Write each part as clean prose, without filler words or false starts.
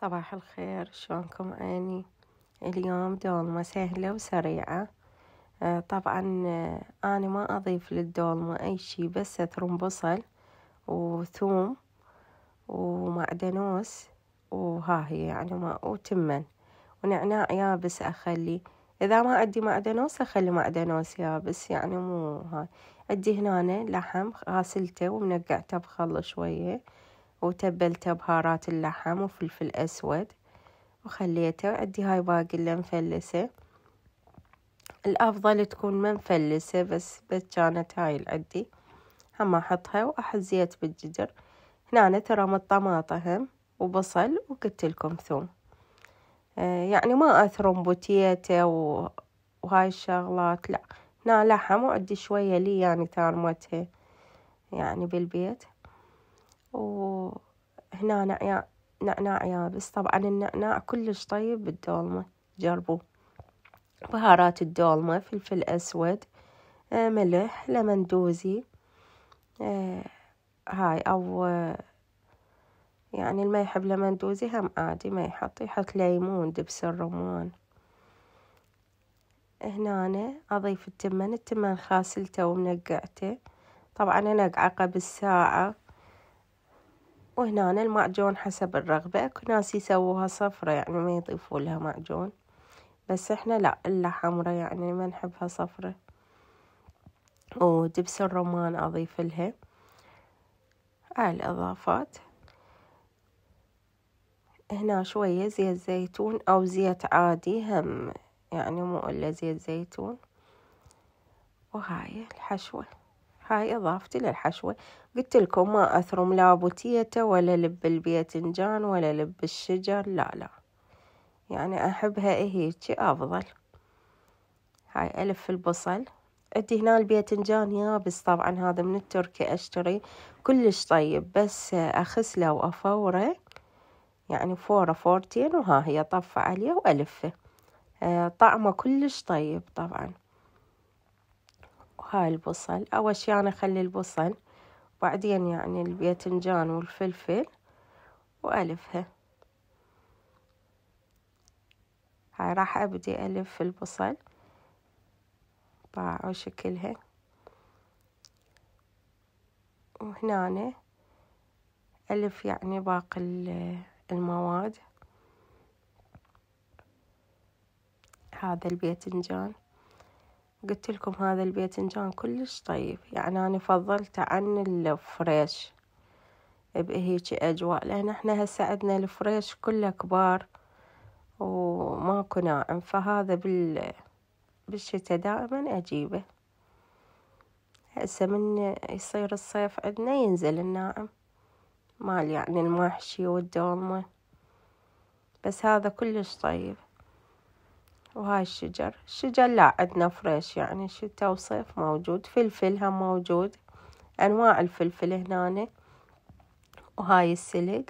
صباح الخير، شلونكم عيني؟ اليوم دولمة سهلة وسريعة. طبعا أنا ما أضيف للدولمة أي شي، بس أثرم بصل وثوم ومعدنوس وها هي يعني وتمن ونعناع يابس أخلي. إذا ما عندي معدنوس أخلي معدنوس يابس، يعني مو هاي. عندي هنا لحم غاسلته ومنقعته بخل شوية، وتبلته بهارات اللحم وفلفل أسود وخليته. عندي هاي باقي مفلسة، الأفضل تكون ما مفلسة، بس كانت هاي اللي عندي. هم أحطها وأحط زيت بالجدر. هنا ترى الطماطم وبصل وقلت لكم ثوم. يعني ما أثرم بوتيتا وهاي الشغلات، لا. هنا لحم وعندي شوية لي يعني تارمتها يعني بالبيت. وهنا نعناع يابس. طبعا النعناع كلش طيب بالدولمة، جربوه. بهارات الدولمة فلفل أسود، ملح، لمندوزي، هاي أو يعني اللي ما يحب لمندوزي هم عادي ما يحط ليمون، دبس الرمان. هنا أنا أضيف التمن خاسلته ومنقعته، طبعا أنقعه قبل ساعة. وهنا المعجون حسب الرغبة، اكو ناس يسووها صفرة يعني ما يضيفوا لها معجون، بس احنا لا، إلا حمرة يعني ما نحبها صفرة. ودبس الرمان أضيف لها. هاي الإضافات. هنا شوية زيت زيتون أو زيت عادي هم، يعني مو إلا زيت زيتون. وهاي الحشوة، هاي إضافتي للحشوة. قلت لكم ما أثرم لا بوتيتا ولا لب الباذنجان ولا لب الشجر، لا يعني أحبها هيجي أفضل. هاي ألف البصل. عندي هنا الباذنجان يابس، طبعا هذا من التركي أشتري، كلش طيب، بس أخسله وأفوره يعني فورتين، وها هي طفة عليه وألفه. طعمه كلش طيب طبعا. وهاي البصل أول شي أنا أخلي البصل، وبعدين يعني الباذنجان والفلفل وألفها. هاي راح أبدي ألف البصل باعوا شكلها. وهنا ألف يعني باقي المواد. هذا الباذنجان قلت لكم هذا الباذنجان كلش طيب، يعني أنا فضلته عن الفريش بهيجي أجواء، لأن احنا هسه عندنا الفريش كله كبار وماكو ناعم، فهذا بالشتا دائما أجيبه. هسه من يصير الصيف عندنا ينزل الناعم مال يعني المحشي والدولمة، بس هذا كلش طيب. وهاي الشجر لا عندنا فريش يعني شتا وصيف موجود. فلفل هم موجود، أنواع الفلفل هنا. وهاي السلق،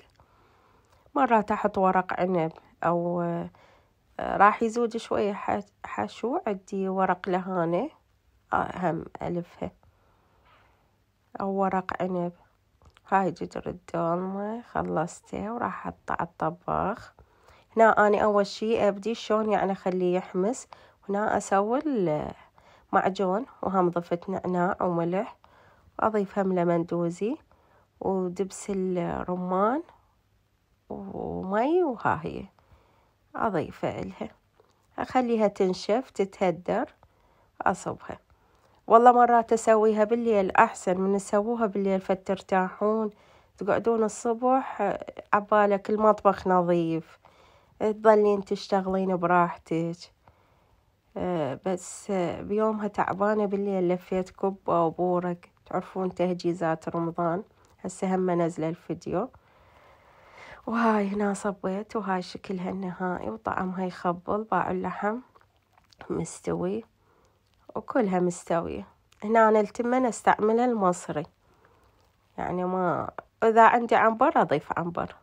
مرات أحط ورق عنب أو راح يزود شوية حشو. عندي ورق لهانة هم ألفها، أو ورق عنب. هاي جدر الدولمة خلصته وراح أحطه على الطباخ. هنا أنا أول شي أبدي شلون يعني أخليه يحمس. هنا أسوي المعجون، وهم ضفت نعناع وملح، وأضيف هم لمندوزي ودبس الرمان ومي، وها هي أضيفه إلها. أخليها تنشف تتهدر، أصبها. والله مرات أسويها بالليل أحسن من تسووها بالليل، فترتاحون تقعدون الصبح عبالك المطبخ نظيف، تظلين تشتغلين براحتك. بس بيومها تعبانة بالليل لفيت كبة وبورق، تعرفون تهجيزات رمضان. هسه هم نزل الفيديو. وهاي هنا صبيت، وهاي شكلها النهائي وطعمها يخبل. باع اللحم مستوي وكلها مستوية. هنا أنا التمن استعملها المصري، يعني ما إذا عندي عنبر أضيف عنبر،